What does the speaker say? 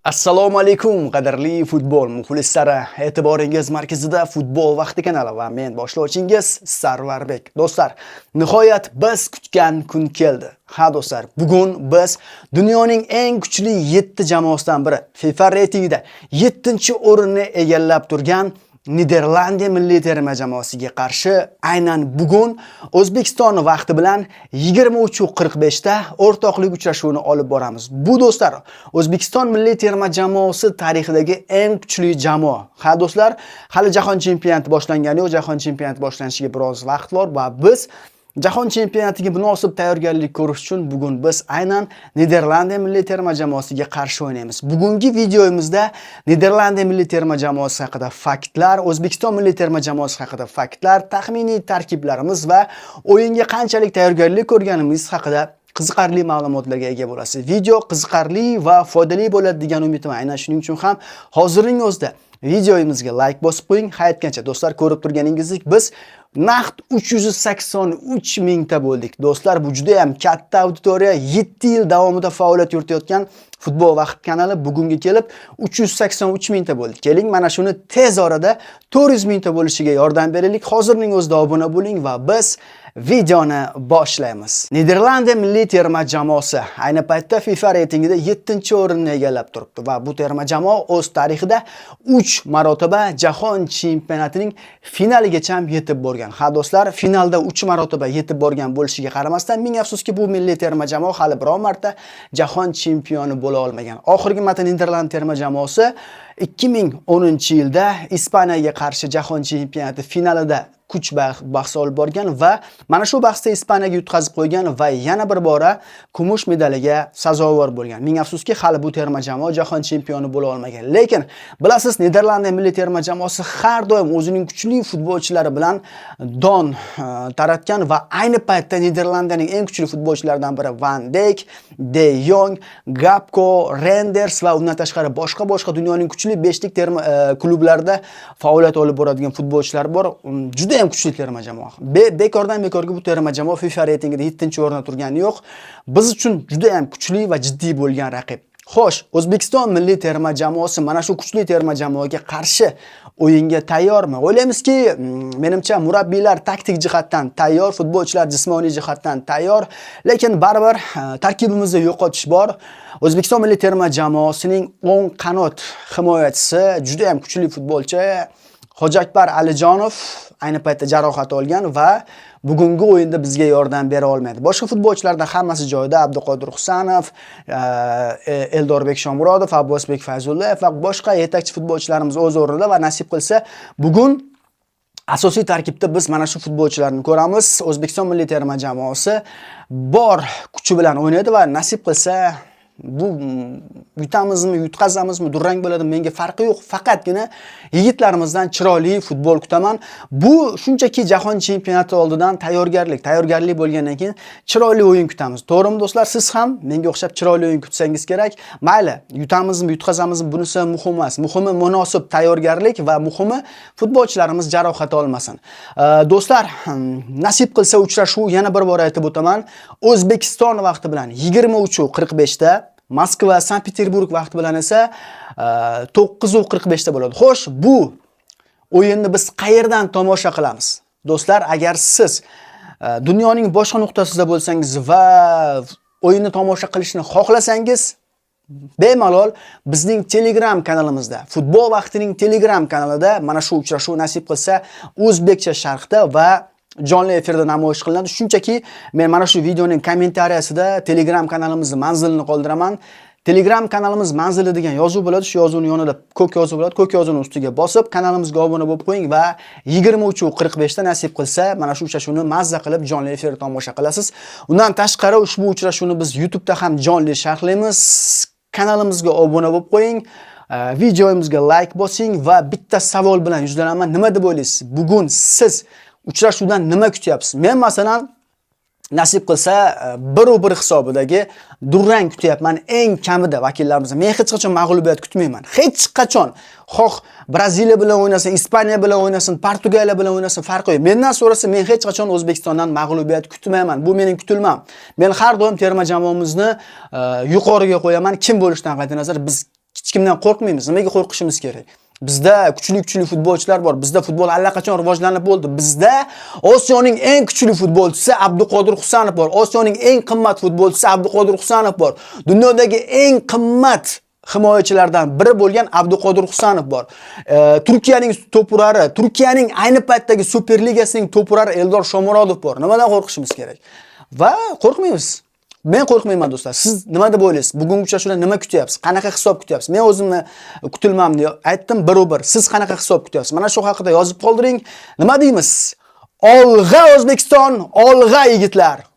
Assalomu alaykum qadrli futbol muxlislari. E'tiboringiz markazida Futbol vaqti kanali va men boshlovchingiz Sarvarbek. Do'stlar, nihoyat biz kutgan kun keldi. Ha do'stlar, bugun biz dunyoning eng kuchli 7 jamoasidan biri FIFA reytingida 7-o'rinni egallab turgan Niderlandiya milliy terma jamoasiga qarshi aynan bugun O'zbekiston vaqti bilan 23:45 da o'rtoqlik uchrashuvini olib boramiz. Bu do'stlar, O'zbekiston milliy terma jamoasi tarixidagi eng kuchli jamoa. Ha do'stlar, hali jahon chempionati boshlangani yo'q, jahon chempionati boshlanishiga biroz vaqt bor va biz jahon chempionatiga munosib tayyorgarlik ko'rish uchun bugun biz aynan Niderlandiya milliy terma jamoasiga qarshi o'ynaymiz. Bugungi videomizda Niderlandiya milliy terma jamoasi haqida faktlar, O'zbekiston milliy terma jamoasi haqida faktlar, taxminiy tarkiblarimiz va o'yinga qanchalik tayyorgarlik ko'rganimiz haqida qiziqarli ma'lumotlarga ega bo'lasiz. Video qiziqarli va foydali bo'ladi degan umiddaman. Aynan shuning uchun ham hozirning o'zida videomizga like bosib qo'ying. Ha aytgancha do'stlar, ko'rib turganingizdek biz naqd 383 mingta bo'ldik. Do'stlar, bu juda ham katta auditoriya. 7 yil davomida faoliyat yuritayotgan Futbol vaqti kanali bugunga kelib 383 mingta bo'ldi. Keling, mana shuni tez orada 400 mingta bo'lishiga yordam beraylik. Hozirning o'zida obuna bo'ling va biz videoni boshlaymiz. Niderlandiya milliy terma jamoasi ayni paytda FIFA reytingida 7-o'rinni egallab turibdi va bu terma jamoa o'z tarixida 3 marotaba jahon chempionatining finaligacha yetib borgan. Ha do'stlar, finalda 3 marotaba yetib borgan bo'lishiga qaramasdan, ming afsuski bu milliy terma jamoa hali biror marta jahon chempioni bo'la olmagan. Oxirgi marta Niderlandiya terma jamoasi 2010-yilda Ispaniyaga qarshi jahon chempionati finalida kuch bahsi olib borgan va mana shu bahsda Ispaniyaga yutqazib qo'ygan va yana bir bora kumush medaliga sazovor bo'lgan. Ming afsuski hali bu terma jamoa jahon chempioni bo'la olmagan. Lekin bilasiz, Niderlandiya milliy terma jamoasi har doim o'zining kuchli futbolchilari bilan don taratgan va ayni paytda Niderlandiyaning eng kuchli futbolchilaridan biri Van Dijk, De Jong, Gakpo, Renders va undan tashqari boshqa dunyoning kuchli 5lik terma klublarida faoliyat olib boradigan futbolchilar bor. Juda ham kuchli terma jamoa. Bekordan bekorga bu terma jamoa FIFA reytingida 7-o'rinda turgani yo'q. Biz uchun juda ham kuchli va jiddiy bo'lgan raqib. Xo'sh, O'zbekiston milliy terma jamoasi mana shu kuchli terma jamoaga qarshi o'yinga tayyormi? O'ylaymizki, menimcha murabbiylar taktik jihatdan tayyor, futbolchilar jismoniy jihatdan tayyor, lekin baribir tarkibimizda yo'qotish bor. O'zbekiston milliy terma jamoasining o'ng qanot himoyachisi juda ham kuchli futbolchi Hojiakbar Alijonov ayni paytda jarohat olgan va bugungi o'yinda bizga yordam bera olmaydi. Boshqa futbolchilardan hammasi joyida: Abduqodir Husanov, Eldorbek Shomurodov, Abbosbek Fayzullayev va boshqa yetakchi futbolchilarimiz o'z o'rnida va nasib qilsa bugun asosiy tarkibda biz mana shu futbolchilarni ko'ramiz. O'zbekiston milliy terma jamoasi bor kuchi bilan o'ynaydi va nasib qilsa bu yutamizmi, yutqazamizmi, durang bo'ladi, menga farqi yo'q. Faqatgina yigitlarimizdan chiroyli futbol kutaman. Bu shunchaki jahon chempionati oldidan tayyorgarlik bo'lgandan keyin chiroyli o'yin kutamiz. To'g'rimi do'stlar? Siz ham menga o'xshab chiroyli o'yin kutsangiz kerak. Mayli, yutamizmi, yutqazamizmi, bunisi muhim emas. Muhimi munosib tayyorgarlik va muhimi futbolchilarimiz jarohat olmasin. Do'stlar, nasib qilsa uchrashuv, yana bir bor aytib o'taman, O'zbekiston vaqti bilan 23:45 da, Moskva, Sankt-Peterburg vaqti bilan esa 9:45 da bo'ladi. Xo'sh, bu o'yinni biz qayerdan tomosha qilamiz? Do'stlar, agar siz dunyoning boshqa nuqtasida bo'lsangiz va o'yinni tomosha qilishni xohlasangiz, bemalol bizning Telegram kanalimizda, Futbol vaqtining Telegram kanalida mana shu uchrashuv nasib qilsa o'zbekcha sharhda va jonli efirda namoyish qilinadi. Shunchaki men mana shu videoning kommentariyasida Telegram kanalimizning manzilini qoldiraman. Telegram kanalimiz manzili degan yozuv bo'ladi. Shu yozuvning yonida ko'k yozuv bo'ladi. Ko'k yozuvning ustiga bosib kanalimizga obuna bo'lib qo'ying va 23:45 da nasib qilsa mana shu uchrashuvni mazza qilib jonli efirda tomosha qilasiz. Undan tashqari ushbu uchrashuvni biz YouTube'da ham jonli sharhlaymiz. Kanalimizga obuna bo'lib qo'ying. Videomizga like bosing va bitta savol bilan yuzlanaman. Nima deb o'ylaysiz? Bugun siz uchrashuvdan nima kutyapsiz? Men masalan nasib qilsa 1-1 hisobidagi durang kutyapman eng kamida vakillarimizdan. Men hech qachon mag'lubiyat kutmayman. Hech qachon. Xoh Braziliya bilan o'ynasin, Ispaniya bilan o'ynasin, Portugaliya bilan o'ynasin, farqi yo'q. Mendan so'rasa, men hech qachon O'zbekistondan mag'lubiyat kutmayman. Bu mening kutilmam. Men har doim terma jamoamizni yuqoriga qo'yaman. Kim bo'lishidan qat'iy nazar biz Hech kimdan qo'rqmaymiz. Nimaga qo'rqishimiz kerak? Bizda kuchli futbolchilar bor. Bizda futbol allaqachon rivojlanib bo'ldi. Bizda Osiyoning eng kuchli futbolchisi Abduqodir Husanov bor. Osiyoning eng qimmat futbolchisi Abduqodir Husanov bor. Dunyodagi eng qimmat himoyachilardan biri bo'lgan Abduqodir Husanov bor. Turkiyaning to'purari, Turkiyaning ayni paytdagi Superligasining to'purari Eldor Shomurodov bor. Nimadan qo'rqishimiz kerak? Va qo'rqmaymiz. Men qo'rqmayman do'stlar. Siz nima deb o'ylaysiz? Bugungi uchrashuvdan nima kutyapsiz? Qanaqa hisob kutyapsiz? Men o'zimni kutilmamni aytdim 1-1. Siz qanaqa hisob kutyapsiz? Mana shu haqida yozib qoldiring. Nima deymiz? Olg'a O'zbekiston, olg'a yigitlar.